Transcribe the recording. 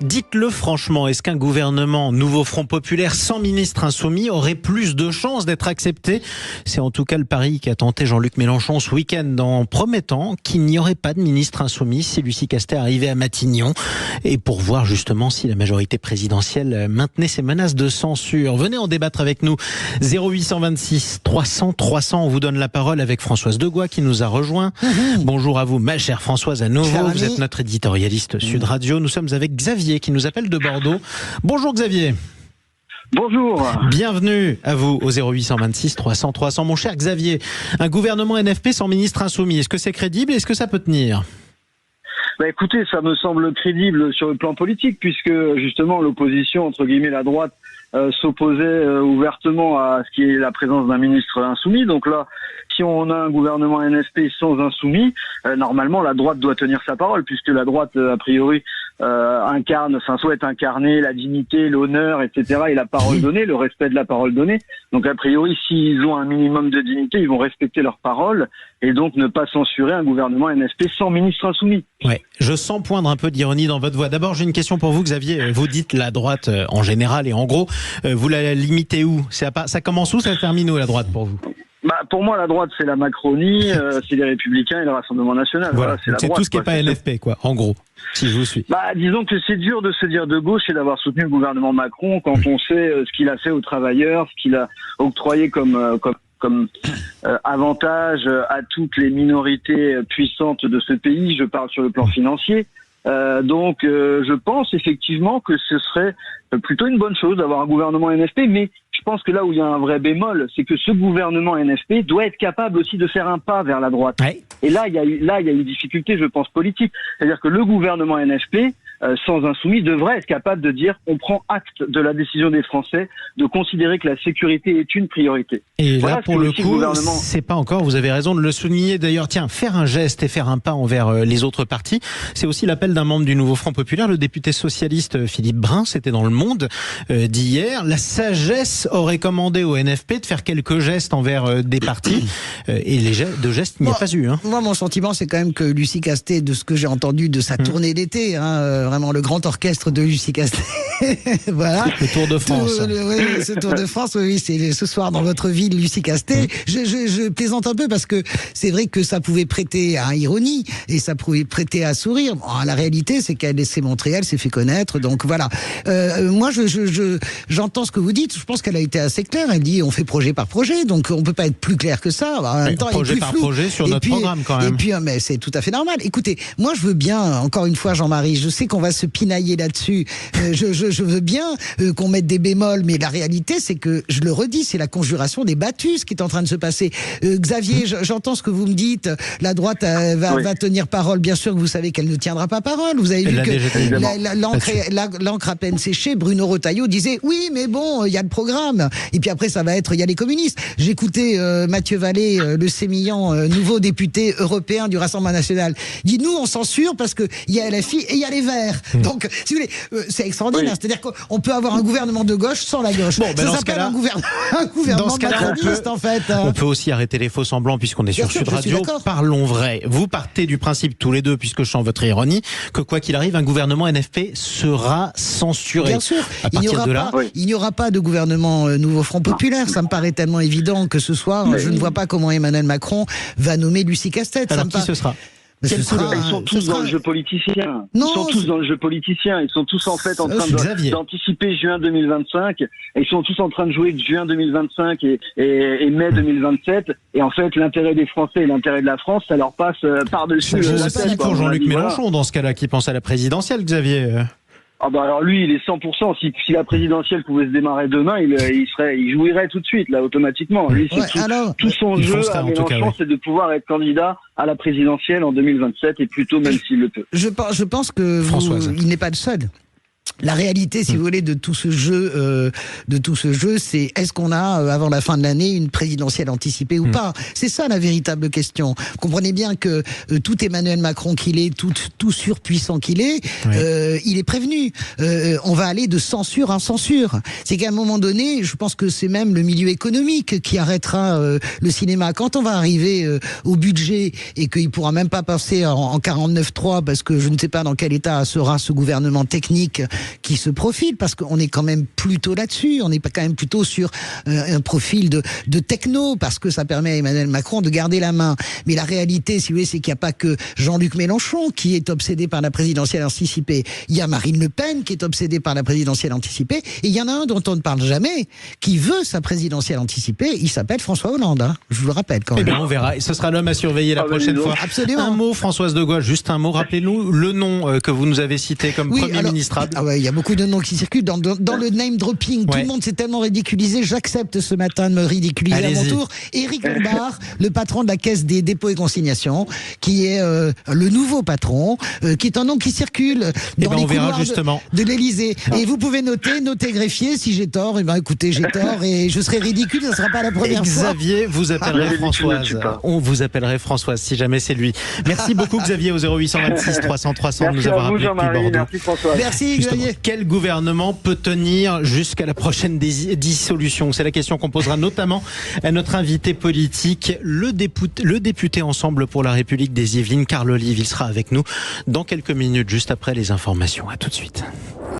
Dites-le franchement, est-ce qu'un gouvernement Nouveau Front Populaire sans ministre insoumis aurait plus de chances d'être accepté? C'est en tout cas le pari qu'a tenté Jean-Luc Mélenchon ce week-end en promettant qu'il n'y aurait pas de ministre insoumis si Lucie Castet arrivait à Matignon. Et pour voir justement si la majorité présidentielle maintenait ses menaces de censure. Venez en débattre avec nous. 0826 300 300, on vous donne la parole avec Françoise Degois qui nous a rejoint. Bonjour à vous, ma chère Françoise, à nouveau. Vous êtes notre éditorialiste Sud Radio. Nous sommes avec Xavier qui nous appelle de Bordeaux. Bonjour Xavier. Bonjour. Bienvenue à vous au 0826 300 300. Mon cher Xavier, un gouvernement NFP sans ministre insoumis, est-ce que c'est crédible et est-ce que ça peut tenir ? Écoutez, ça me semble crédible sur le plan politique puisque justement l'opposition, entre guillemets la droite, s'opposait ouvertement à ce qui est la présence d'un ministre insoumis. Donc là, si on a un gouvernement NFP sans insoumis, normalement la droite doit tenir sa parole puisque la droite, a priori, souhaite incarner la dignité, l'honneur, etc. et la parole donnée, le respect de la parole donnée. Donc a priori, s'ils ont un minimum de dignité, ils vont respecter leur parole et donc ne pas censurer un gouvernement NFP sans ministre insoumis. Ouais, je sens poindre un peu d'ironie dans votre voix. D'abord, j'ai une question pour vous, Xavier. Vous dites la droite en général et en gros, vous la limitez où ? Ça commence où, ça termine où la droite pour vous ? Pour moi, la droite, c'est la Macronie, c'est les Républicains et le Rassemblement National. Voilà, c'est la droite, tout ce qui n'est pas NFP, quoi, en gros, si je vous suis. Disons que c'est dur de se dire de gauche et d'avoir soutenu le gouvernement Macron quand on sait ce qu'il a fait aux travailleurs, ce qu'il a octroyé comme avantage à toutes les minorités puissantes de ce pays. Je parle sur le plan financier. Donc, je pense effectivement que ce serait plutôt une bonne chose d'avoir un gouvernement NFP, mais je pense que là où il y a un vrai bémol, c'est que ce gouvernement NFP doit être capable aussi de faire un pas vers la droite. Ouais. Et là, il y a une difficulté, je pense, politique. C'est-à-dire que le gouvernement NFP, sans insoumis, devrait être capable de dire on prend acte de la décision des Français de considérer que la sécurité est une priorité. Et voilà, là, pour le coup, c'est pas encore, vous avez raison de le souligner. D'ailleurs, tiens, faire un geste et faire un pas envers les autres partis, c'est aussi l'appel d'un membre du Nouveau Front Populaire, le député socialiste Philippe Brun, c'était dans Le Monde d'hier. La sagesse aurait commandé au NFP de faire quelques gestes envers des partis et de gestes, il n'y a pas eu. Moi, mon sentiment, c'est quand même que Lucie Castet, de ce que j'ai entendu de sa tournée d'été, vraiment le grand orchestre de Lucie Castet. Voilà. Le Tour de France. Oui, ce Tour de France, oui, c'est ce soir dans votre ville, Lucie Castet. Je plaisante un peu parce que c'est vrai que ça pouvait prêter à ironie et ça pouvait prêter à sourire. Bon, la réalité, c'est qu'elle s'est montrée, elle s'est fait connaître. Donc voilà. Moi, j'entends ce que vous dites. Je pense qu'elle a été assez claire. Elle dit on fait projet par projet, donc on peut pas être plus clair que ça. En même temps, projet par projet sur notre programme quand même. Et puis, mais c'est tout à fait normal. Écoutez, moi, je veux bien, encore une fois, Jean-Marie, je sais qu'on va se pinailler là-dessus. Je veux bien qu'on mette des bémols, mais la réalité, c'est que, je le redis, c'est la conjuration des battus, ce qui est en train de se passer. Xavier, j'entends ce que vous me dites. La droite va tenir parole. Bien sûr que vous savez qu'elle ne tiendra pas parole. Vous avez vu que l'encre à peine séchée, Bruno Retailleau disait oui, mais bon, il y a le programme. Et puis après, ça va être, il y a les communistes. J'écoutais Mathieu Vallée, le sémillant nouveau député européen du Rassemblement National. Il dit nous, on censure parce que il y a LFI et il y a les Verts. Donc, si vous voulez, c'est extraordinaire. C'est-à-dire qu'on peut avoir un gouvernement de gauche sans la gauche. Bon, ça s'appelle un gouvernement macroniste, en fait. On peut aussi arrêter les faux semblants puisqu'on est sur Sud Radio. Parlons vrai. Vous partez du principe tous les deux, puisque je sens votre ironie, que quoi qu'il arrive, un gouvernement NFP sera censuré. Bien sûr. Il n'y aura pas de gouvernement Nouveau Front Populaire. Ça me paraît tellement évident que ce soir, je ne vois pas comment Emmanuel Macron va nommer Lucie Castet. Alors qui ce sera ? Ils sont tous dans le jeu politicien. Ils sont tous dans le jeu politicien. Ils sont tous en fait en train d'anticiper juin 2025. Et ils sont tous en train de jouer de juin 2025 et mai 2027. Et en fait, l'intérêt des Français et l'intérêt de la France, ça leur passe par-dessus. C'est pour Jean-Luc Mélenchon dans ce cas-là qui pense à la présidentielle, Xavier. Alors lui, il est 100%. Si la présidentielle pouvait se démarrer demain, il jouirait tout de suite, là, automatiquement. Lui, tout son jeu à Mélenchon, c'est de pouvoir être candidat à la présidentielle en 2027 et plutôt même s'il le peut. Je pense que il n'est pas le seul. La réalité, si vous voulez, de tout ce jeu, c'est est-ce qu'on a avant la fin de l'année une présidentielle anticipée ou pas? C'est ça la véritable question. Comprenez bien que tout Emmanuel Macron qu'il est, tout surpuissant qu'il est, il est prévenu. On va aller de censure en censure. C'est qu'à un moment donné, je pense que c'est même le milieu économique qui arrêtera le cinéma. Quand on va arriver au budget et qu'il pourra même pas passer en 49.3 parce que je ne sais pas dans quel état sera ce gouvernement technique qui se profile, parce qu'on est quand même plutôt là-dessus, on est quand même plutôt sur un profil de techno, parce que ça permet à Emmanuel Macron de garder la main. Mais la réalité, si vous voulez, c'est qu'il n'y a pas que Jean-Luc Mélenchon qui est obsédé par la présidentielle anticipée. Il y a Marine Le Pen qui est obsédée par la présidentielle anticipée, et il y en a un dont on ne parle jamais, qui veut sa présidentielle anticipée, il s'appelle François Hollande, hein. Je vous le rappelle quand même. Eh bien, on verra, et ce sera l'homme à surveiller la prochaine fois. Absolument. Un mot, Françoise de Gaulle, juste un mot, rappelez-nous le nom que vous nous avez cité comme Premier ministrable. Ah ouais, il y a beaucoup de noms qui circulent dans le name dropping. Tout le monde s'est tellement ridiculisé. J'accepte ce matin de me ridiculiser à mon tour. Éric Lombard, le patron de la Caisse des dépôts et consignations, qui est le nouveau patron, qui est un nom qui circule dans les couloirs de l'Élysée. Et vous pouvez noter greffier, si j'ai tort. Eh ben, écoutez, j'ai tort et je serai ridicule. Ça ne sera pas la première fois. Xavier, vous appellerez Françoise. On vous appellerait Françoise si jamais c'est lui. Merci beaucoup Xavier au 0826 300 300 de nous avoir appelé depuis Bordeaux. Merci François. Merci Xavier. Quel gouvernement peut tenir jusqu'à la prochaine dissolution? C'est la question qu'on posera notamment à notre invité politique, le député Ensemble pour la République des Yvelines, Carl Olive. Il sera avec nous dans quelques minutes, juste après les informations. À tout de suite.